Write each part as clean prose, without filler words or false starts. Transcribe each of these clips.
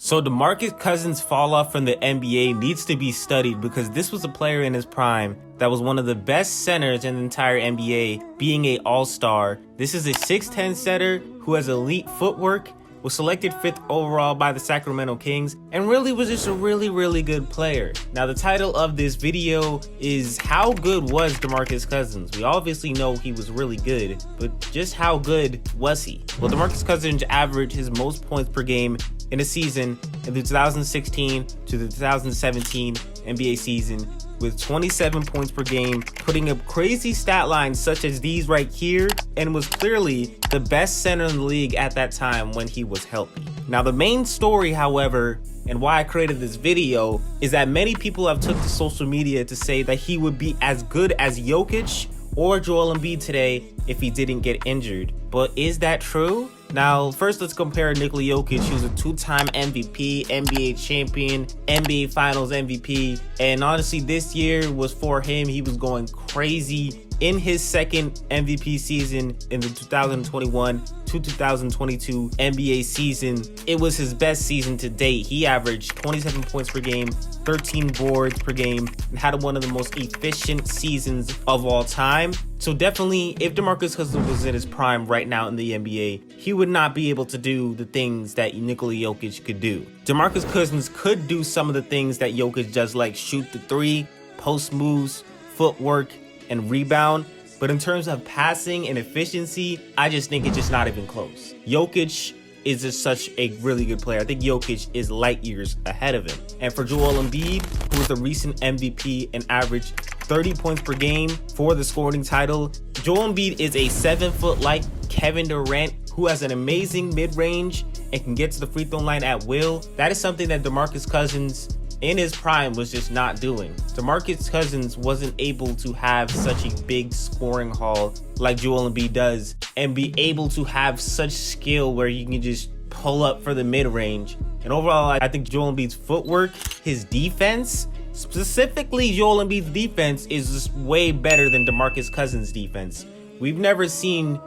So DeMarcus Cousins' fall off from the NBA needs to be studied because this was a player in his prime that was one of the best centers in the entire NBA, being an all-star. This is a 6'10 setter who has elite footwork, was selected 5th overall by the Sacramento Kings, and really was just a really good player. Now the title of this video is how good was DeMarcus Cousins? We obviously know he was really good, but just how good was he? Well, DeMarcus Cousins averaged his most points per game in a season in the 2016 to the 2017 NBA season with 27 points per game, putting up crazy stat lines such as these right here, and was clearly the best center in the league at that time when he was healthy. Now the main story, however, and why I created this video, is that many people have took to social media to say that he would be as good as Jokic or Joel Embiid today if he didn't get injured. But is that true? Now, first let's compare Nikola Jokic, who's a 2-time MVP, NBA champion, NBA Finals MVP, and honestly this year was for him. He was going crazy in his second MVP season in the 2021 to 2022 NBA season. It was his best season to date. He averaged 27 points per game, 13 boards per game, and had one of the most efficient seasons of all time. So definitely, if DeMarcus Cousins was in his prime right now in the NBA, he would not be able to do the things that Nikola Jokic could do. DeMarcus Cousins could do some of the things that Jokic does, like shoot the three, post moves, footwork, and rebound, but in terms of passing and efficiency, I just think it's just not even close. Jokic is just such a really good player. I think Jokic is light years ahead of him. And for Joel Embiid, who was the recent MVP and averaged 30 points per game for the scoring title, Joel Embiid is a 7-foot like Kevin Durant who has an amazing mid-range and can get to the free throw line at will. That is something that DeMarcus Cousins in his prime was just not doing. DeMarcus Cousins wasn't able to have such a big scoring haul like Joel Embiid does and be able to have such skill where you can just pull up for the mid-range. And overall, I think Joel Embiid's footwork, his defense, specifically Joel Embiid's defense, is just way better than DeMarcus Cousins' defense. We've never seen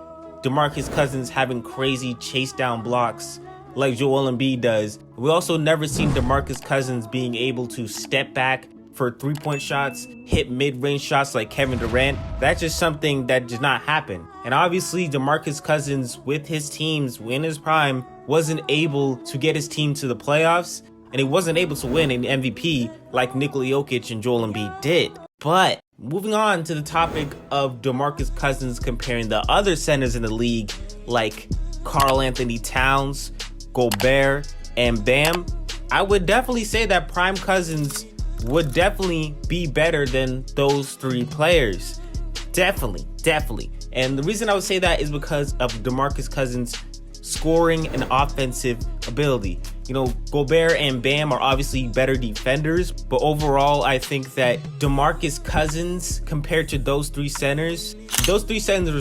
DeMarcus Cousins having crazy chase down blocks like Joel Embiid does. We also never seen DeMarcus Cousins being able to step back for 3-point shots, hit mid-range shots like Kevin Durant. That's just something that did not happen. And obviously DeMarcus Cousins with his teams in his prime wasn't able to get his team to the playoffs, and he wasn't able to win an MVP like Nikola Jokic and Joel Embiid did. But moving on to the topic of DeMarcus Cousins comparing the other centers in the league like Karl Anthony Towns, Gobert, and Bam, I would definitely say that prime Cousins would definitely be better than those three players. Definitely. And the reason I would say that is because of DeMarcus Cousins' scoring and offensive ability. You know, Gobert and Bam are obviously better defenders, but overall, I think that DeMarcus Cousins, compared to those three centers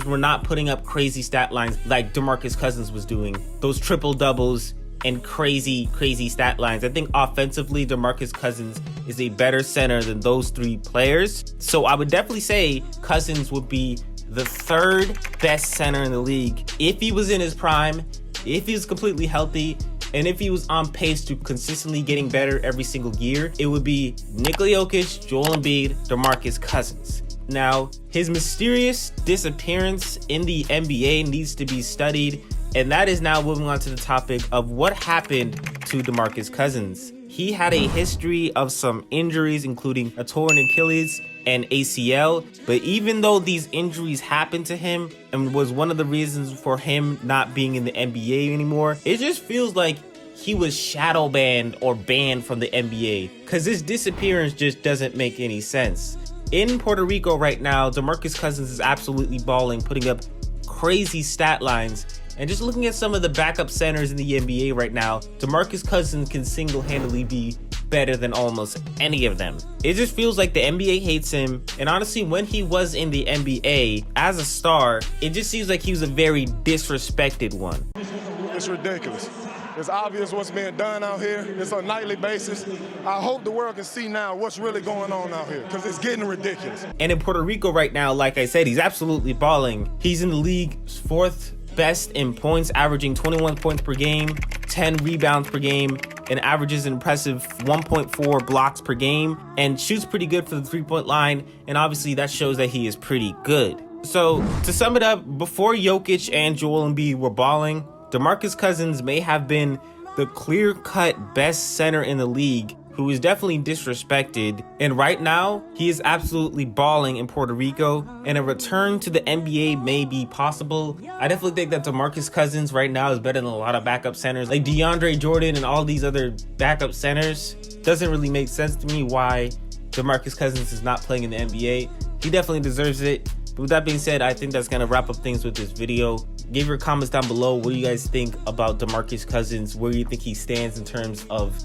were not putting up crazy stat lines like DeMarcus Cousins was doing. Those triple doubles and crazy stat lines. I think offensively, DeMarcus Cousins is a better center than those three players. So I would definitely say Cousins would be the third best center in the league if he was in his prime, if he was completely healthy, and if he was on pace to consistently getting better every single year. It would be Nikola Jokic, Joel Embiid, DeMarcus Cousins. Now, his mysterious disappearance in the NBA needs to be studied, and that is now moving on to the topic of what happened to DeMarcus Cousins. He had a history of some injuries, including a torn Achilles and ACL, but even though these injuries happened to him and was one of the reasons for him not being in the NBA anymore, it just feels like he was shadow banned or banned from the NBA, because his disappearance just doesn't make any sense. In Puerto Rico right now, DeMarcus Cousins is absolutely balling, putting up crazy stat lines. And just looking at some of the backup centers in the NBA right now, DeMarcus Cousins can single-handedly be better than almost any of them. It just feels like the NBA hates him. And honestly, when he was in the NBA as a star, it just seems like he was a very disrespected one. It's ridiculous. It's obvious what's being done out here. It's on a nightly basis. I hope the world can see now what's really going on out here, because it's getting ridiculous. And in Puerto Rico right now, like I said, he's absolutely balling. He's in the league's 4th best in points, averaging 21 points per game, 10 rebounds per game, and averages an impressive 1.4 blocks per game and shoots pretty good for the 3-point line. And obviously that shows that he is pretty good. So to sum it up, before Jokic and Joel Embiid were balling, DeMarcus Cousins may have been the clear-cut best center in the league, who is definitely disrespected. And right now, he is absolutely balling in Puerto Rico, and a return to the NBA may be possible. I definitely think that DeMarcus Cousins right now is better than a lot of backup centers like DeAndre Jordan and all these other backup centers. Doesn't really make sense to me why DeMarcus Cousins is not playing in the NBA. He definitely deserves it. But with that being said, I think that's going to wrap up things with this video. Give your comments down below. What do you guys think about DeMarcus Cousins? Where do you think he stands in terms of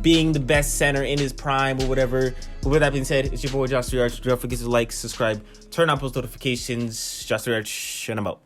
being the best center in his prime or whatever? But with that being said, it's your boy Josh 3Arch. Don't forget to like, subscribe, turn on post notifications. Josh 3Arch, and I'm out.